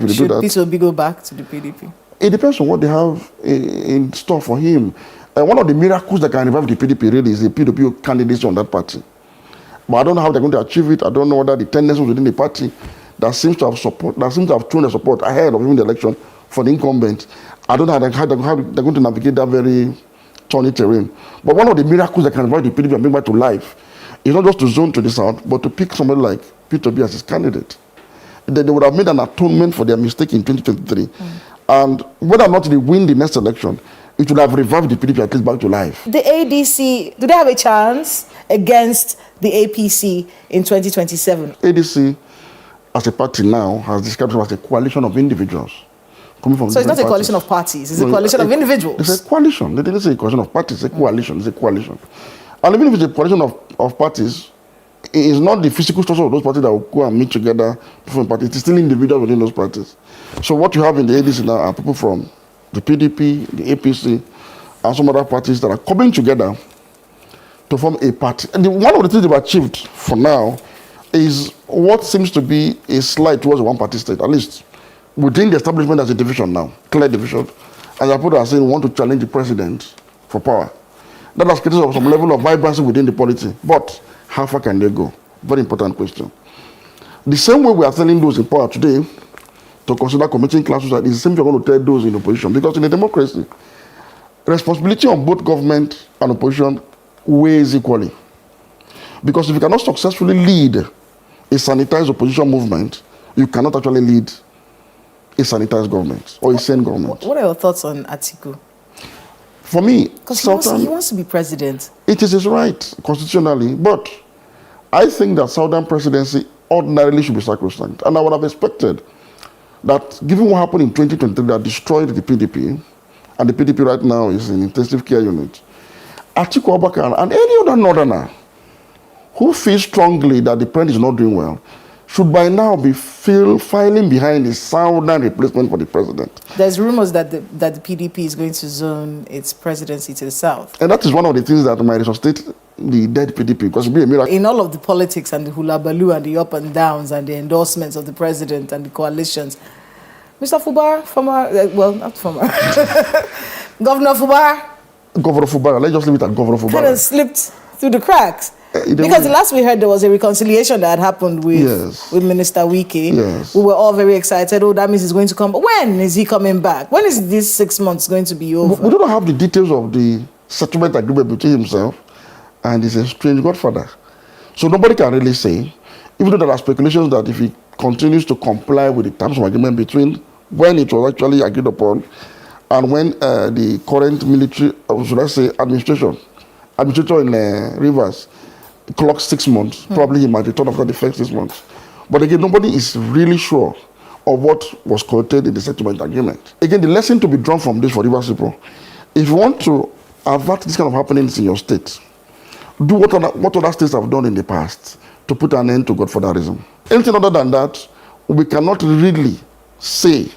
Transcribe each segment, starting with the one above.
if you do that. Should Peter Obi go back to the PDP? It depends on what they have in store for him. One of the miracles that can revive the PDP really is the PDP candidacy on that party. But I don't know how they're going to achieve it. I don't know whether the tendencies within the party that seems to have thrown their support ahead of even the election for the incumbent. I don't know how they're going to navigate that very thorny terrain. But one of the miracles that can revive the PDP and bring back to life is not just to zone to the south, but to pick somebody like Peter Obi as his candidate. They would have made an atonement for their mistake in 2023. And whether or not they win the next election, it would have revived the PDP at least back to life. The ADC, do they have a chance against the APC in 2027? ADC, as a party now, has described itself as a coalition of individuals. Coming from so it's not a coalition parties. of parties, it's a coalition of individuals. It's a coalition. They didn't say a coalition of parties, it's a coalition. It's a coalition. And even if it's a coalition of parties, it is not the physical structure of those parties that will go and meet together from parties. It's still individuals within those parties. So what you have in the ADC now are people from the PDP, the APC, and some other parties that are coming together to form a party. And one of the things they've achieved for now is what seems to be a slide towards a one-party state, at least within the establishment as a division now, clear division. And the people are saying we want to challenge the president for power. That has created some level of vibrancy within the polity. But how far can they go? Very important question. The same way we are telling those in power today to consider committing class suicide is the same thing we're going to tell those in opposition. Because in a democracy, responsibility on both government and opposition weighs equally. Because if you cannot successfully lead a sanitized opposition movement, you cannot actually lead a sanitized government or a sane government. What are your thoughts on Atiku? For me, because he wants to be president. It is his right constitutionally, but I think that Southern presidency ordinarily should be sacrosanct. And I would have expected that, given what happened in 2023 that destroyed the PDP, and the PDP right now is in intensive care unit, Atiku Abubakar and any other northerner who feels strongly that the president is not doing well should by now be filing behind a southern replacement for the president. There's rumors that the PDP is going to zone its presidency to the south. And that is one of the things that might resuscitate the dead PDP, because it would be a miracle. In all of the politics and the hula baloo and the up and downs and the endorsements of the president and the coalitions, Mr. Fubara, not former, Governor Fubara, let's just leave it at Governor Fubara, kind of slipped through the cracks. Because the last we heard, there was a reconciliation that had happened with Minister Wike. Yes. We were all very excited. Oh, that means he's going to come. But when is he coming back? When is this 6 months going to be over? We don't have the details of the settlement agreement between himself and his estranged godfather. So nobody can really say, even though there are speculations that if he continues to comply with the terms of agreement between when it was actually agreed upon and when the current military, should I say, administrator in Rivers, clock 6 months, probably he might return after the first 6 months. But again, nobody is really sure of what was quoted in the settlement agreement. Again, the lesson to be drawn from this for Rivers people, if you want to avert this kind of happenings in your state, do what other states have done in the past to put an end to godfatherism. Anything other than that, we cannot really say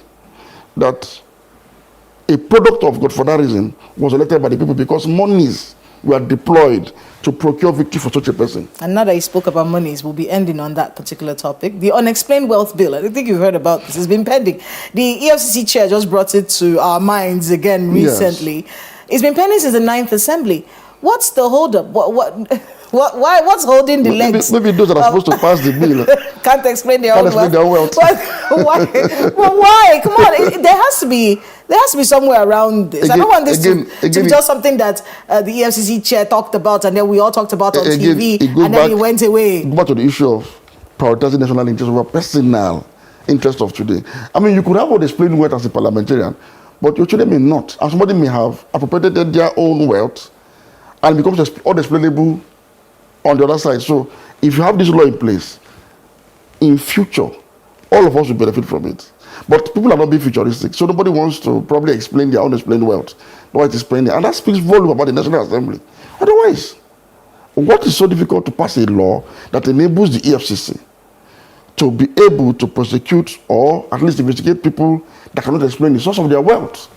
that a product of godfatherism was elected by the people because monies were deployed to procure victory for such a person. And now that you spoke about monies, we'll be ending on that particular topic. The Unexplained Wealth Bill, I think you've heard about this, it's been pending. The EFCC chair just brought it to our minds again recently. Yes. It's been pending since the 9th Assembly. What's the holdup? What's holding the legs? Maybe those that are supposed to pass the bill can't explain their own wealth. Why? Come on, there has to be somewhere around this. Again, I don't want this to be just something that the EFCC chair talked about and then we all talked about on TV and then it went away. Go back to the issue of prioritizing national interest over personal interest of today. I mean, you could have all explained wealth as a parliamentarian, but your children may not. And somebody may have appropriated their own wealth and it becomes unexplainable on the other side. So if you have this law in place, in future, all of us will benefit from it. But people are not being futuristic, so nobody wants to probably explain their unexplained wealth. No one is explaining, and that speaks volume about the National Assembly. Otherwise, what is so difficult to pass a law that enables the EFCC to be able to prosecute or at least investigate people that cannot explain the source of their wealth?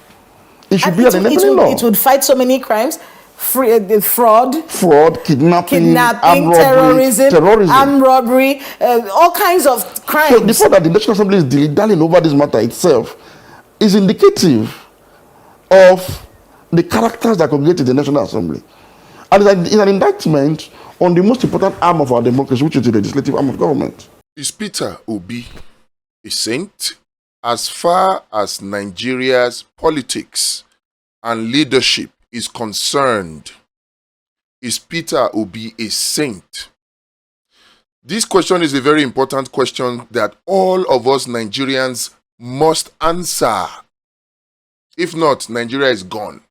It should be an enabling law. It would fight so many crimes. fraud, kidnapping, armed terrorism, armed robbery, all kinds of crimes. So the fact that the National Assembly is dilly-dallying over this matter itself is indicative of the characters that congregate in the National Assembly. And it's an indictment on the most important arm of our democracy, which is the legislative arm of government. Is Peter Obi a saint? As far as Nigeria's politics and leadership is concerned, is Peter Obi a saint? This question is a very important question that all of us Nigerians must answer. If not, Nigeria is gone.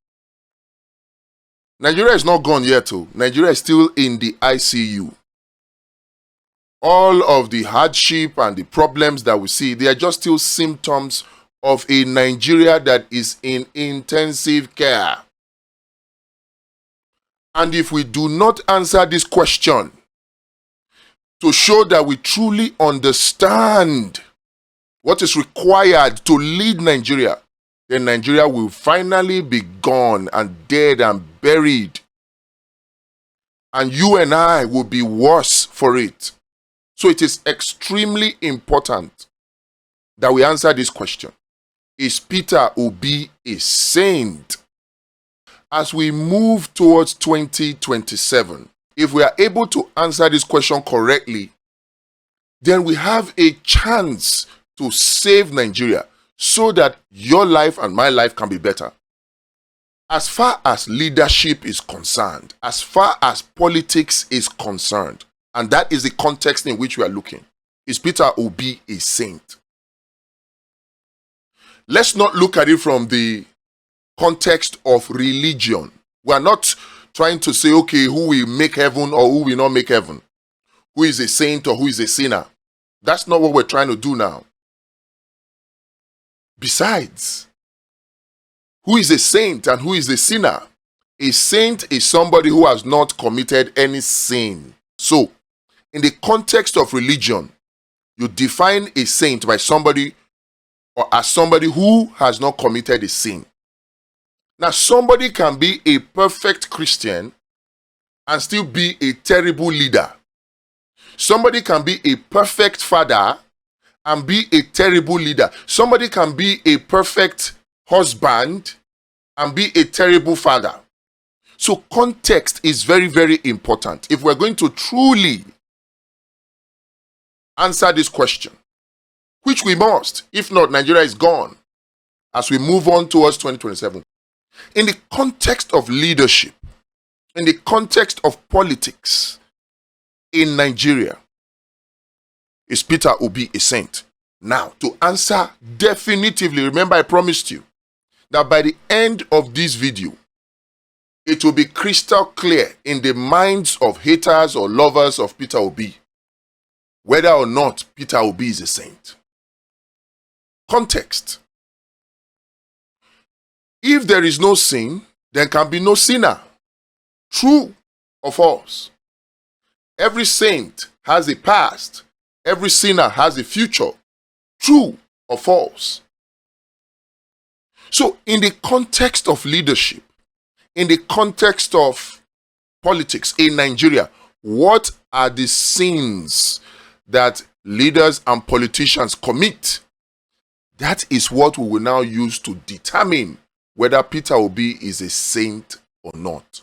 Nigeria is not gone yet, though. Nigeria is still in the ICU. All of the hardship and the problems that we see, they are just still symptoms of a Nigeria that is in intensive care. And if we do not answer this question to show that we truly understand what is required to lead Nigeria, then Nigeria will finally be gone and dead and buried. And you and I will be worse for it. So it is extremely important that we answer this question. Is Peter Obi a saint? As we move towards 2027, if we are able to answer this question correctly, then we have a chance to save Nigeria so that your life and my life can be better. As far as leadership is concerned, as far as politics is concerned, and that is the context in which we are looking, is Peter Obi a saint? Let's not look at it from the context of religion. We are not trying to say, okay, who will make heaven or who will not make heaven? Who is a saint or who is a sinner? That's not what we're trying to do now. Besides, who is a saint and who is a sinner? A saint is somebody who has not committed any sin. So, in the context of religion, you define a saint by somebody or as somebody who has not committed a sin. Now, somebody can be a perfect Christian and still be a terrible leader. Somebody can be a perfect father and be a terrible leader. Somebody can be a perfect husband and be a terrible father. So context is very, very important. If we're going to truly answer this question, which we must, if not, Nigeria is gone as we move on towards 2027. In the context of leadership, in the context of politics in Nigeria, is Peter Obi a saint? Now, to answer definitively, remember I promised you that by the end of this video, it will be crystal clear in the minds of haters or lovers of Peter Obi whether or not Peter Obi is a saint. Context. If there is no sin, there can be no sinner. True or false? Every saint has a past. Every sinner has a future. True or false? So, in the context of leadership, in the context of politics in Nigeria, what are the sins that leaders and politicians commit? That is what we will now use to determine whether Peter Obi is a saint or not.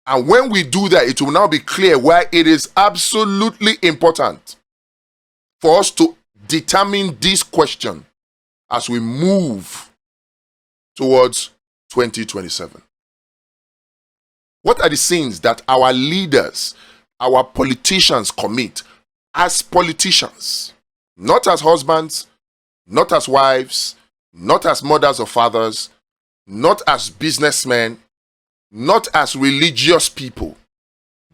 And when we do that, it will now be clear why it is absolutely important for us to determine this question as we move towards 2027. What are the sins that our leaders, our politicians commit as politicians? Not as husbands, not as wives, not as mothers or fathers, not as businessmen, not as religious people,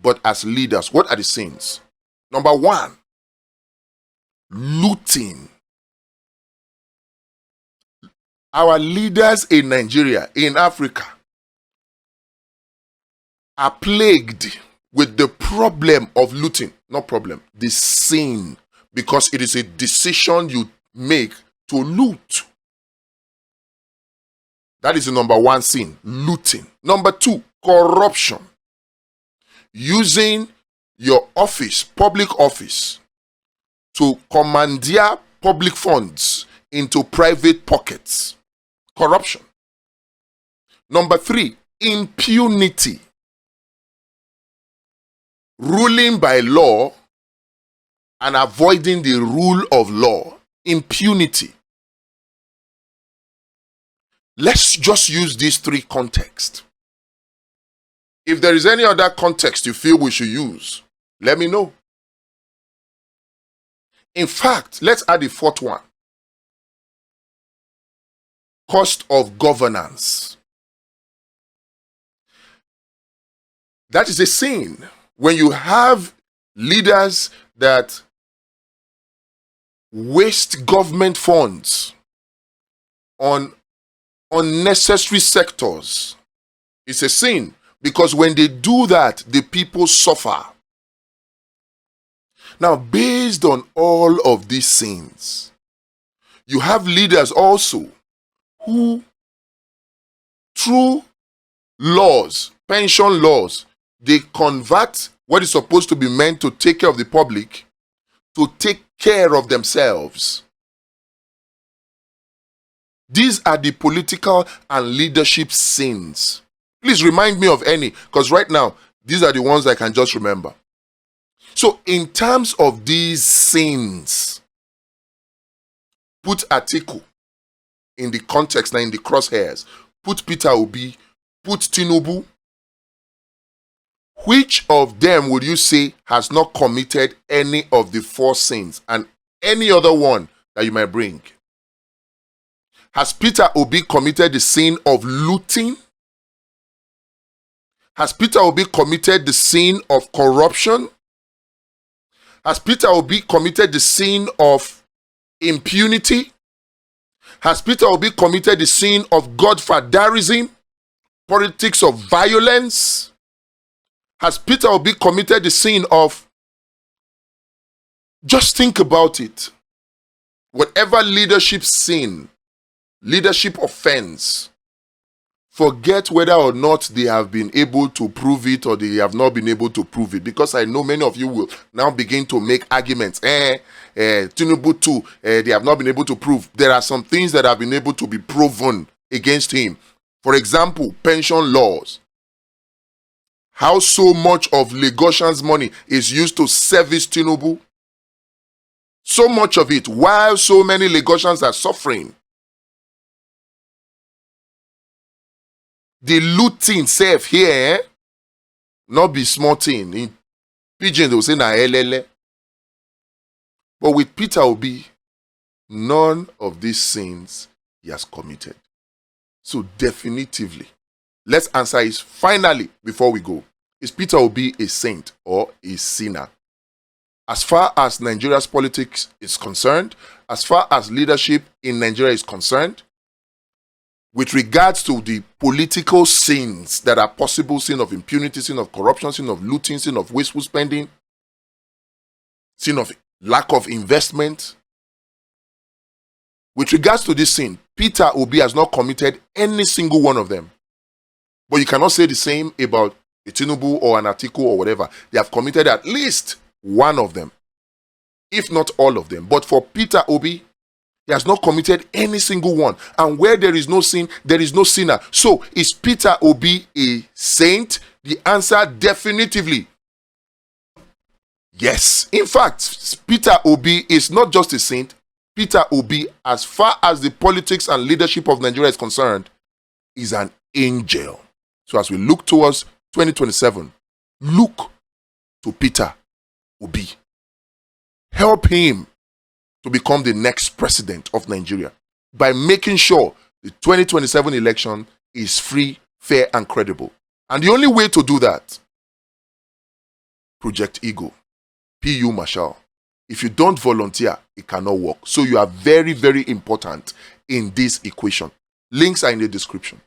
but as leaders. What are the sins? Number one, looting. Our leaders in Nigeria, in Africa, are plagued with the problem of looting. Not problem, the sin. Because it is a decision you make to loot. That is the number one sin, looting. Number two, corruption. Using your office, public office, to commandeer public funds into private pockets. Corruption. Number three, impunity. Ruling by law and avoiding the rule of law. Impunity. Let's just use these three contexts. If there is any other context you feel we should use, let me know. In fact, let's add a fourth one. Cost of governance. That is a sin. When you have leaders that waste government funds on unnecessary sectors, it's a sin. Because when they do that, the people suffer. Now, based on all of these sins, you have leaders also who, through laws, pension laws, they convert what is supposed to be meant to take care of the public to take care of themselves. These are the political and leadership sins. Please remind me of any, because right now, these are the ones I can just remember. So, in terms of these sins, put Atiku in the context, now in the crosshairs, put Peter Obi, put Tinubu. Which of them would you say has not committed any of the four sins, and any other one that you might bring? Has Peter Obi committed the sin of looting? Has Peter Obi committed the sin of corruption? Has Peter Obi committed the sin of impunity? Has Peter Obi committed the sin of godfatherism, politics of violence? Has Peter Obi committed the sin of, just think about it, whatever leadership sin, leadership offense, forget whether or not they have been able to prove it or they have not been able to prove it. Because I know many of you will now begin to make arguments. Tinubu too, they have not been able to prove. There are some things that have been able to be proven against him. For example, pension laws. How so much of Lagosians' money is used to service Tinubu? So much of it, while so many Lagosians are suffering. The looting self here, not be small thing. In Pidgin, they will say, na LL. But with Peter Obi, none of these sins he has committed. So definitively, let's answer this finally before we go. Is Peter Obi a saint or a sinner? As far as Nigeria's politics is concerned, as far as leadership in Nigeria is concerned, with regards to the political sins that are possible, sin of impunity, sin of corruption, sin of looting, sin of wasteful spending, sin of lack of investment. With regards to this sin, Peter Obi has not committed any single one of them. But you cannot say the same about a Tinubu or an Atiku or whatever. They have committed at least one of them, if not all of them. But for Peter Obi, he has not committed any single one. And where there is no sin, there is no sinner. So, is Peter Obi a saint? The answer definitively, yes. In fact, Peter Obi is not just a saint. Peter Obi, as far as the politics and leadership of Nigeria is concerned, is an angel. So as we look towards 2027, look to Peter Obi. Help him to become the next president of Nigeria by making sure the 2027 election is free, fair, and credible. And the only way to do that, Project Ego, PU Marshall. If you don't volunteer, it cannot work. So you are very, very important in this equation. Links are in the description.